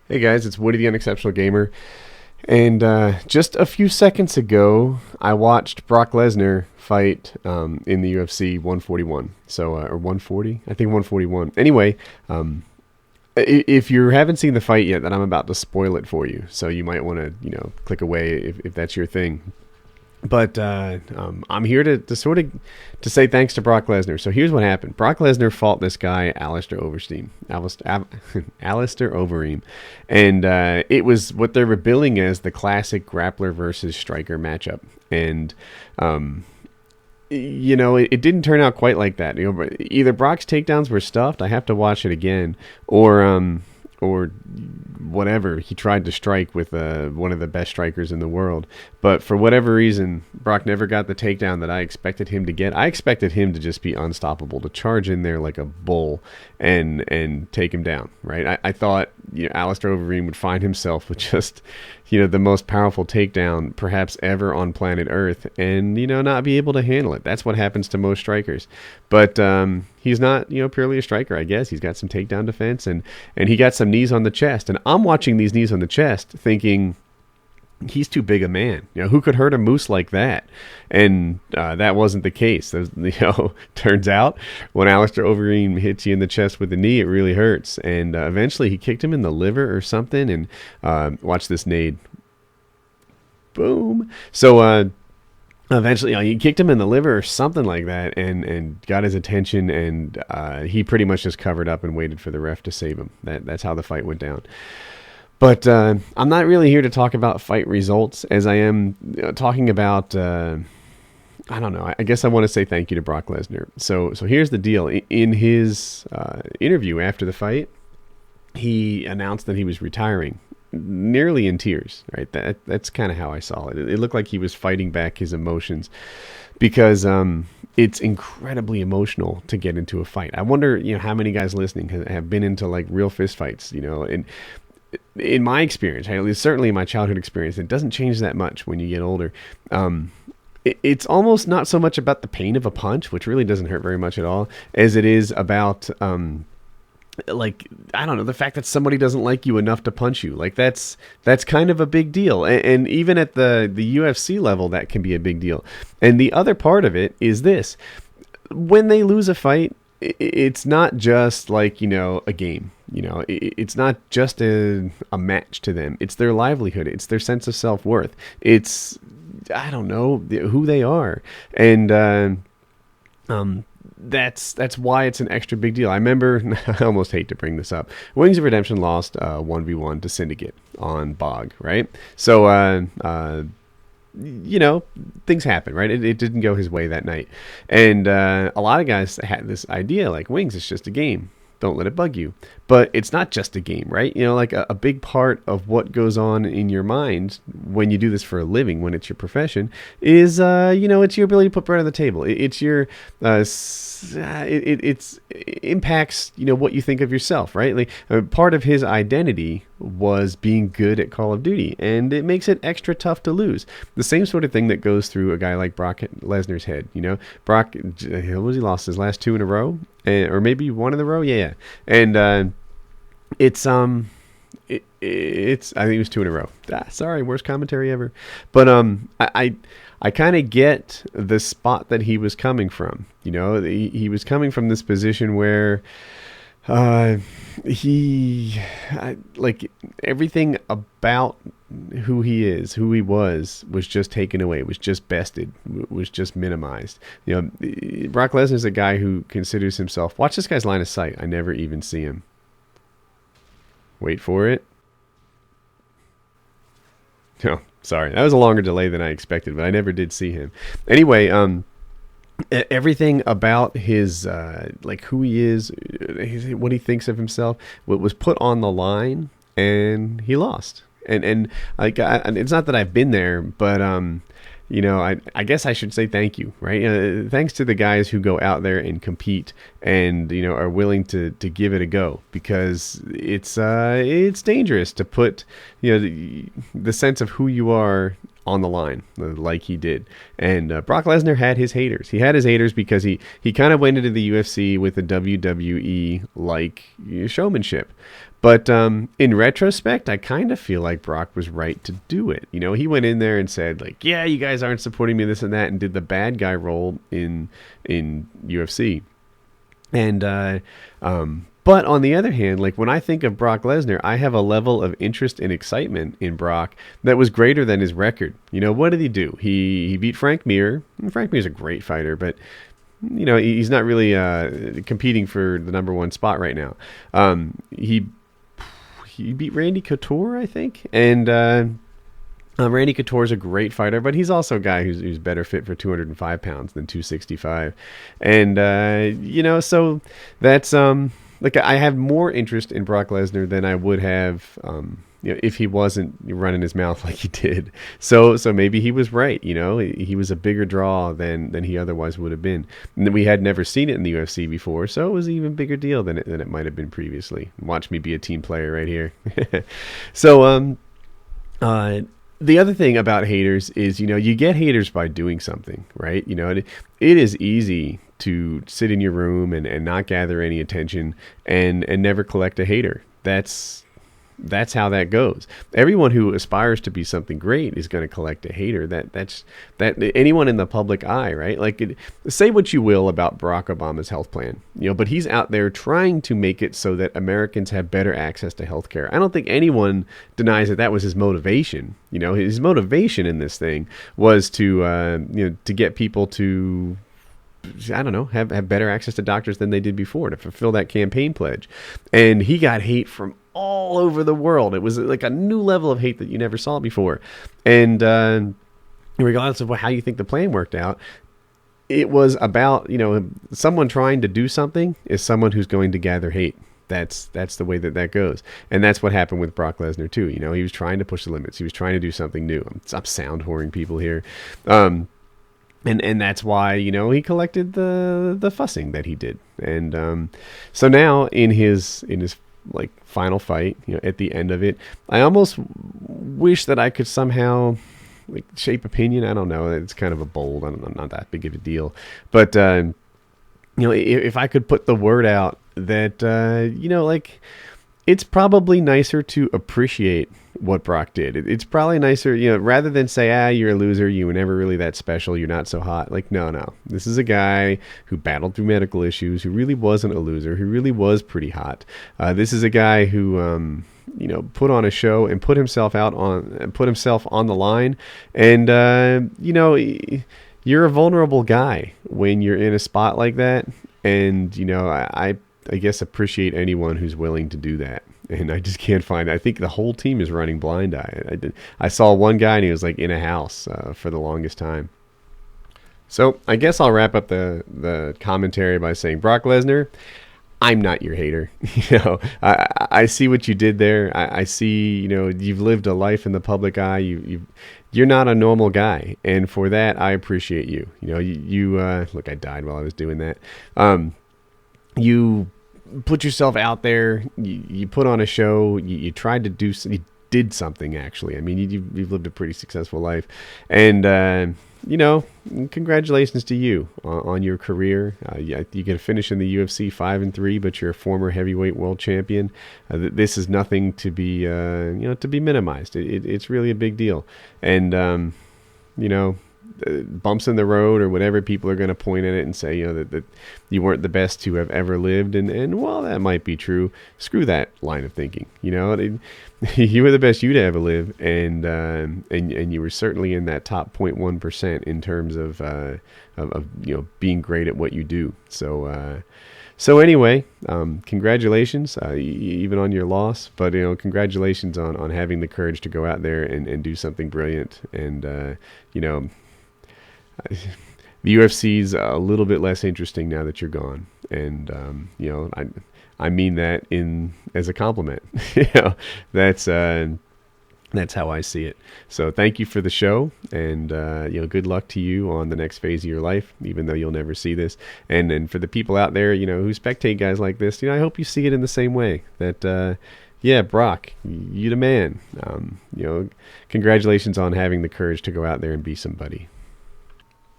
Hey guys, it's Woody the Unexceptional Gamer, and just a few seconds ago, I watched Brock Lesnar fight in the UFC 141. Or 140, I think 141. Anyway, if you haven't seen the fight yet, then I'm about to spoil it for you. So you might want to, click away if that's your thing. But I'm here to sort of to say thanks to Brock Lesnar. So here's what happened. Brock Lesnar fought this guy, Alistair Overeem. And it was what they were billing as the classic grappler versus striker matchup. And, it didn't turn out quite like that. Either Brock's takedowns were stuffed, I have to watch it again, or whatever, he tried to strike with one of the best strikers in the world. But for whatever reason, Brock never got the takedown that I expected him to get. I expected him to just be unstoppable, to charge in there like a bull and take him down, right? I thought Alistair Overeem would find himself with just the most powerful takedown perhaps ever on planet Earth, and not be able to handle it. That's what happens to most strikers. But he's not purely a striker, I guess. He's got some takedown defense, and he got some knees on the chest. And I'm watching these knees on the chest thinking, he's too big a man. Who could hurt a moose like that? And that wasn't the case. Turns out when Alistair Overeem hits you in the chest with a knee, it really hurts. And eventually he kicked him in the liver or something. And watch this nade. Boom. So eventually he kicked him in the liver or something like that, and got his attention. And he pretty much just covered up and waited for the ref to save him. That's how the fight went down. But I'm not really here to talk about fight results as I am talking about, I don't know, I guess I want to say thank you to Brock Lesnar. So here's the deal. In his interview after the fight, he announced that he was retiring, nearly in tears, right? That's kind of how I saw it. It looked like he was fighting back his emotions because it's incredibly emotional to get into a fight. I wonder, how many guys listening have been into like real fist fights, and in my experience, at least certainly in my childhood experience, it doesn't change that much when you get older. It's almost not so much about the pain of a punch, which really doesn't hurt very much at all, as it is about, I don't know, the fact that somebody doesn't like you enough to punch you. Like that's kind of a big deal. And even at the UFC level, that can be a big deal. And the other part of it is this. When they lose a fight, it's not just like, a game. It's not just a match to them. It's their livelihood. It's their sense of self-worth. It's, I don't know, who they are. And that's why it's an extra big deal. I remember, I almost hate to bring this up, Wings of Redemption lost 1v1 to Syndicate on Bog, right? So, things happen, right? It didn't go his way that night. And a lot of guys had this idea, like, Wings, it's just a game. Don't let it bug you. But it's not just a game, right? Like a big part of what goes on in your mind when you do this for a living, when it's your profession, is, it's your ability to put bread on the table. It's your, it impacts, what you think of yourself, right? Like part of his identity was being good at Call of Duty, and it makes it extra tough to lose. The same sort of thing that goes through a guy like Brock Lesnar's head. Brock, what was he lost his last 2 in a row, or maybe 1 in a row? Yeah. And it's I think it was 2 in a row. Sorry, worst commentary ever. But I kind of get the spot that he was coming from. He was coming from this position where like everything about who he is, who he was just taken away, was just bested, was just minimized. Brock Lesnar's a guy who considers himself, watch this guy's line of sight. I never even see him. Wait for it. No, sorry. That was a longer delay than I expected, but I never did see him. Anyway, everything about his, like who he is, what he thinks of himself, what was put on the line, and he lost. And like, it's not that I've been there, but I guess I should say thank you, right? Thanks to the guys who go out there and compete and are willing to give it a go, because it's dangerous to put the sense of who you are on the line like he did. And Brock Lesnar had his haters. He had his haters because he kind of went into the UFC with a WWE like showmanship. But in retrospect, I kind of feel like Brock was right to do it. You know, he went in there and said, like, yeah, you guys aren't supporting me, this and that, and did the bad guy role in UFC. And but on the other hand, like when I think of Brock Lesnar, I have a level of interest and excitement in Brock that was greater than his record. You know, what did he do? He beat Frank Mir. Frank Mir's a great fighter, but you know, he's not really competing for the number one spot right now. He beat Randy Couture, I think, and Randy Couture's a great fighter, but he's also a guy who's better fit for 205 pounds than 265. And you know, so that's like I have more interest in Brock Lesnar than I would have you know, if he wasn't running his mouth like he did. So maybe he was right. You know, he was a bigger draw than he otherwise would have been. And we had never seen it in the UFC before, so it was an even bigger deal than it might have been previously. Watch me be a team player right here. So the other thing about haters is, you know, you get haters by doing something, right? You know, it is easy to sit in your room and not gather any attention and never collect a hater. That's how that goes. Everyone who aspires to be something great is going to collect a hater. That's anyone in the public eye, right? Like, say what you will about Barack Obama's health plan, you know, but he's out there trying to make it so that Americans have better access to health care. I don't think anyone denies that was his motivation. You know, his motivation in this thing was to you know, to get people to, I don't know, have better access to doctors than they did before, to fulfill that campaign pledge. And he got hate from all over the world. It was like a new level of hate that you never saw before. And regardless of how you think the plan worked out, it was about, you know, someone trying to do something is someone who's going to gather hate. That's the way that goes. And that's what happened with Brock Lesnar too. You know, he was trying to push the limits. He was trying to do something new. I'm sound whoring people here. And that's why, you know, he collected the fussing that he did. And so now in his like final fight, you know, at the end of it, I almost wish that I could somehow like shape opinion. I don't know. It's kind of a bold, I don't know, not that big of a deal. But you know, if I could put the word out that you know, like, it's probably nicer to appreciate what Brock did. It's probably nicer, you know, rather than say, you're a loser, you were never really that special, you're not so hot. Like, no. This is a guy who battled through medical issues, who really wasn't a loser, who really was pretty hot. This is a guy who, you know, put on a show and put himself on the line. And, you know, you're a vulnerable guy when you're in a spot like that. And, you know, I guess appreciate anyone who's willing to do that. And I just can't find it. I think the whole team is running blind eye. I saw one guy and he was like in a house for the longest time. So I guess I'll wrap up the commentary by saying, Brock Lesnar, I'm not your hater. You know, I see what you did there. I see, you know, you've lived a life in the public eye. You're not a normal guy. And for that, I appreciate you. You know, you look, I died while I was doing that. You put yourself out there, you put on a show, you tried to do, you did something actually. I mean, you've lived a pretty successful life, and you know, congratulations to you on your career. You get a finish in the UFC 5-3, but you're a former heavyweight world champion. This is nothing to be you know, to be minimized. It's really a big deal, and you know, bumps in the road or whatever, people are going to point at it and say, you know, that you weren't the best to have ever lived. And while that might be true, screw that line of thinking. You know, you were the best you'd ever live. And you were certainly in that top 0.1% in terms of, you know, being great at what you do. So anyway, congratulations, even on your loss, but, you know, congratulations on having the courage to go out there and do something brilliant. And, you know, the UFC's a little bit less interesting now that you're gone. And, you know, I mean that as a compliment. You know, that's how I see it. So thank you for the show, and you know, good luck to you on the next phase of your life, even though you'll never see this. And for the people out there, you know, who spectate guys like this, you know, I hope you see it in the same way, that Yeah, Brock, you the man. Congratulations on having the courage to go out there and be somebody.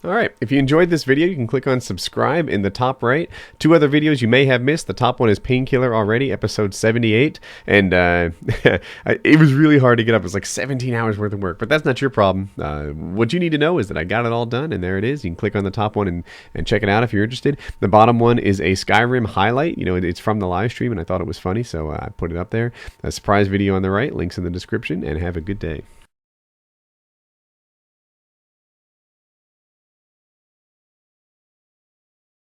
All right, if you enjoyed this video, you can click on subscribe in the top right. 2 other videos you may have missed. The top one is Painkiller Already, episode 78. And it was really hard to get up. It was like 17 hours worth of work, but that's not your problem. What you need to know is that I got it all done, and there it is. You can click on the top one and check it out if you're interested. The bottom one is a Skyrim highlight. It's from the live stream, and I thought it was funny, so I put it up there. A surprise video on the right, links in the description, and have a good day.